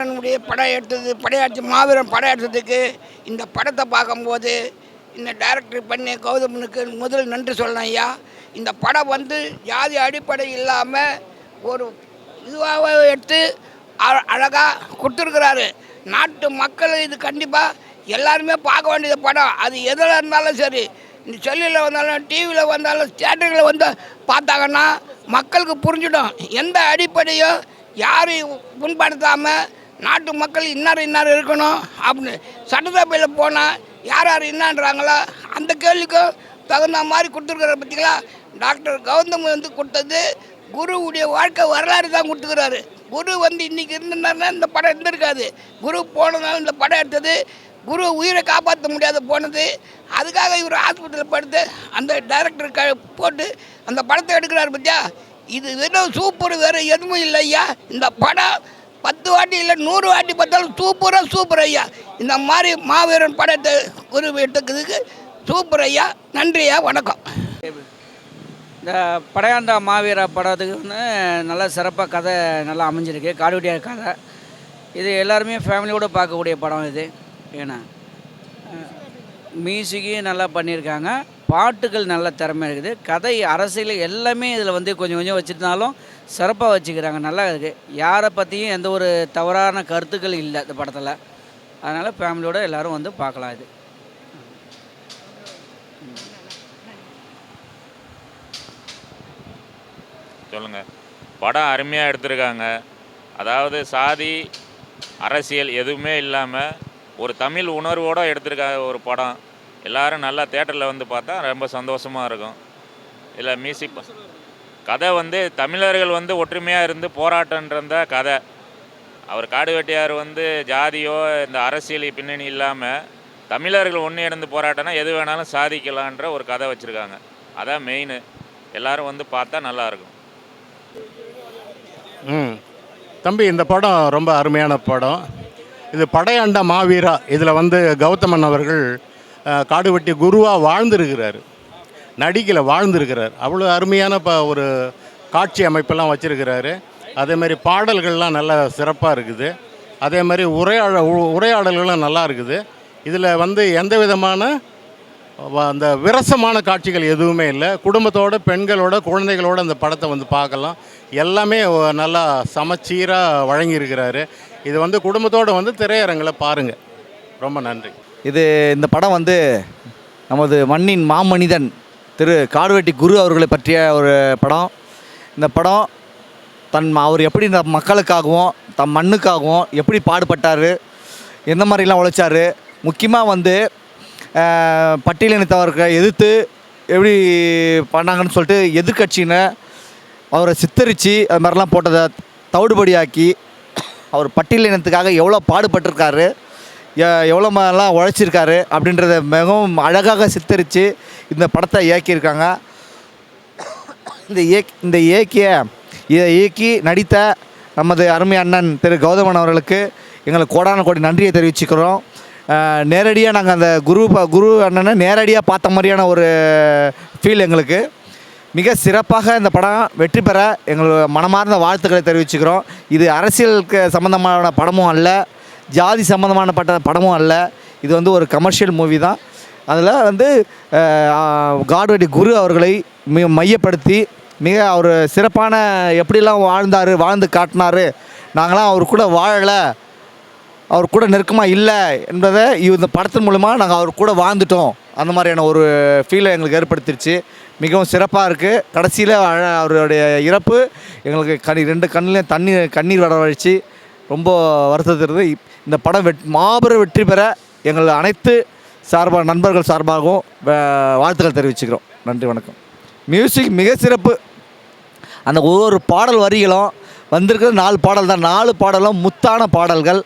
நம்முடைய படம் எடுத்தது படையாட்சி மாபெரும் படம் எடுத்ததுக்கு இந்த படத்தை பார்க்கும்போது இந்த டைரக்டர் பண்ணி கௌதமனுக்கு முதல் நன்றி சொல்லணும் ஐயா. இந்த படம் ஜாதி அடிப்படை இல்லாமல் ஒரு இதுவாக எடுத்து அழகாக கொடுத்துருக்குறாரு. நாட்டு மக்கள் இது கண்டிப்பாக எல்லாருமே பார்க்க வேண்டியது படம். அது எதில் இருந்தாலும் சரி, இந்த செல்லில் வந்தாலும் டிவியில் வந்தாலும் தியேட்டரில் பார்த்தாங்கன்னா மக்களுக்கு புரிஞ்சிடும். எந்த அடிப்படையும் யாரையும் புண்படுத்தாமல் நாட்டு மக்கள் இன்னார் இருக்கணும் அப்படின்னு சட்டசபையில் போனால் யார் என்னான்றாங்களோ அந்த கேள்விக்கும் தகுந்த மாதிரி கொடுத்துருக்குற பற்றிங்களா. டாக்டர் கௌதம் கொடுத்தது குருவுடைய வாழ்க்கை வரலாறு தான் கொடுத்துக்கிறாரு. குரு இன்றைக்கி இருந்திருந்தாருன்னா இந்த படம் இருந்திருக்காது. குரு போனதுனால இந்த படம் எடுத்தது. குரு உயிரை காப்பாற்ற முடியாத போனது. அதுக்காக இவர் ஹாஸ்பிட்டலில் படுத்து அந்த டைரக்டர் போட்டு அந்த படத்தை எடுக்கிறாரு பற்றியா. இது வெறும் சூப்பர், வேறு எதுவும் இல்லை ஐயா. இந்த படம் 10 வாட்டி இல்லை 100 வாட்டி பார்த்தாலும் சூப்பர் ஐயா. இந்த மாதிரி மாவீரன் படத்தை குரு எடுத்துக்கிறதுக்கு சூப்பர் ஐயா. நன்றி ஐயா, வணக்கம். இந்த படையாண்டா மாவீர படத்துக்கு நல்லா சிறப்பாக கதை நல்லா அமைஞ்சிருக்கு. காடுவெட்டியார் கதை இது எல்லாருமே ஃபேமிலியோடு பார்க்கக்கூடிய படம் இது. ஏன்னா மியூசிக்கு நல்லா பண்ணியிருக்காங்க, பாட்டுகள் நல்ல திறமை இருக்குது, கதை அரசியல் எல்லாமே இதில் கொஞ்சம் கொஞ்சம் வச்சுருந்தாலும் சிறப்பாக வச்சுக்கிறாங்க. நல்லா இருக்குது. யாரை பற்றியும் எந்த ஒரு தவறான கருத்துக்கள் இல்லை இந்த படத்தில். அதனால் ஃபேமிலியோடு எல்லோரும் பார்க்கலாம். இது சொல்லுங்கள். படம் அருமையாக எடுத்திருக்காங்க. அதாவது சாதி அரசியல் எதுவுமே இல்லாமல் ஒரு தமிழ் உணர்வோடு எடுத்திருக்காங்க ஒரு படம். எல்லோரும் நல்லா தேட்டரில் பார்த்தா ரொம்ப சந்தோஷமாக இருக்கும். இல்லை மியூசிக் கதை தமிழர்கள் ஒற்றுமையாக இருந்து போராட்டன்ற கதை. அவர் காடுவெட்டியார் ஜாதியோ இந்த அரசியல் பின்னணி இல்லாமல் தமிழர்கள் ஒன்று இருந்து போராட்டம்னா எது வேணாலும் சாதிக்கலான்ற ஒரு கதை வச்சுருக்காங்க. அதான் மெயின். எல்லோரும் பார்த்தா நல்லாயிருக்கும். தம்பி, இந்த படம் ரொம்ப அருமையான படம். இது படையாண்டா மாவீரா. இதில் கௌதமன் அவர்கள் காடுவெட்டி குருவாக வாழ்ந்துருக்கிறார், நடிக்கலை வாழ்ந்துருக்கிறார். அவ்வளோ அருமையான ஒரு காட்சி அமைப்பெல்லாம் வச்சுருக்கிறாரு. அதேமாதிரி பாடல்கள்லாம் நல்லா சிறப்பாக இருக்குது. அதே மாதிரி உரையாடல்களும் நல்லா இருக்குது. இதில் எந்த விதமான அந்த விரசமான காட்சிகள் எதுவுமே இல்லை. குடும்பத்தோடு பெண்களோட குழந்தைகளோட அந்த படத்தை பார்க்கலாம். எல்லாமே நல்லா சமச்சீராக வழங்கியிருக்கிறாரு. இது குடும்பத்தோடு திரையரங்கில் பாருங்கள். ரொம்ப நன்றி. இந்த படம் நமது மண்ணின் மாமனிதன் திரு காடுவெட்டி குரு அவர்களை பற்றிய ஒரு படம். இந்த படம் அவர் எப்படி இந்த மக்களுக்காகவும் தம் மண்ணுக்காகவும் எப்படி பாடுபட்டார், எந்த மாதிரிலாம் உழைச்சார், முக்கியமாக பட்டியலினத்தவர்களை எதிர்த்து எப்படி பண்ணாங்கன்னு சொல்லிட்டு எதிர்கட்சியினை அவரை சித்தரித்து அது மாதிரிலாம் போட்டதை தவிடுபடியாக்கி அவர் பட்டியலினத்துக்காக எவ்வளோ பாடுபட்டிருக்காரு, எவ்வளோ மாதிரிலாம் உழைச்சிருக்காரு அப்படின்றத மிகவும் அழகாக சித்தரித்து இந்த படத்தை இயக்கியிருக்காங்க. இதை இயக்கி நடித்த நமது அருமை அண்ணன் திரு கௌதமன் அவர்களுக்கு எங்களுக்கு கோடான கோடி நன்றியை தெரிவிச்சுக்கிறோம். நேரடியாக நாங்கள் அந்த குரு அண்ணனை நேரடியாக பார்த்த மாதிரியான ஒரு ஃபீல் எங்களுக்கு. மிக சிறப்பாக இந்த படம் வெற்றி பெற எங்களுக்கு மனமார்ந்த வாழ்த்துக்களை தெரிவிச்சுக்கிறோம். இது அரசியலுக்கு சம்மந்தமான படமும் அல்ல, ஜாதி சம்மந்தமான படமும் அல்ல. இது ஒரு கமர்ஷியல் மூவி தான். அதில் காடுவெட்டி குரு அவர்களை மையப்படுத்தி மிக அவர் சிறப்பான எப்படிலாம் வாழ்ந்து காட்டினார், நாங்களாம் அவர் கூட வாழலை, அவர் கூட நெருக்கமாக இல்லை என்பதை இந்த படத்தின் மூலமாக நாங்கள் அவர் கூட வாழ்ந்துட்டோம். அந்த மாதிரியான ஒரு ஃபீலை எங்களுக்கு ஏற்படுத்திடுச்சு. மிகவும் சிறப்பாக இருக்குது. கடைசியில் அவருடைய இறப்பு எங்களுக்கு 2 கண்ணிலையும் கண்ணீர் வரவழைச்சி ரொம்ப வருத்தத்திற்கு. இந்த படம் மாபெரும் வெற்றி பெற எங்கள் அனைத்து நண்பர்கள் சார்பாகவும் வாழ்த்துக்கள் தெரிவிச்சுக்கிறோம். நன்றி, வணக்கம். மியூசிக் மிக சிறப்பு. அந்த ஒவ்வொரு பாடல் வரிகளும் வந்திருக்கிற 4 பாடல் தான். 4 பாடலும் முத்தான பாடல்கள்,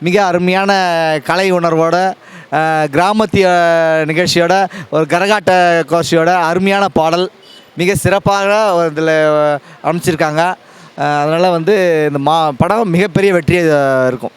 மிக அருமையான கலை உணர்வோட, கிராமத்திய நிகழ்ச்சியோட, ஒரு கரகாட்ட கோஷியோட அருமையான பாடல் மிக சிறப்பாக இதில் அமைச்சிருக்காங்க. அதனால் இந்த படம் மிகப்பெரிய வெற்றியாக இருக்கும்.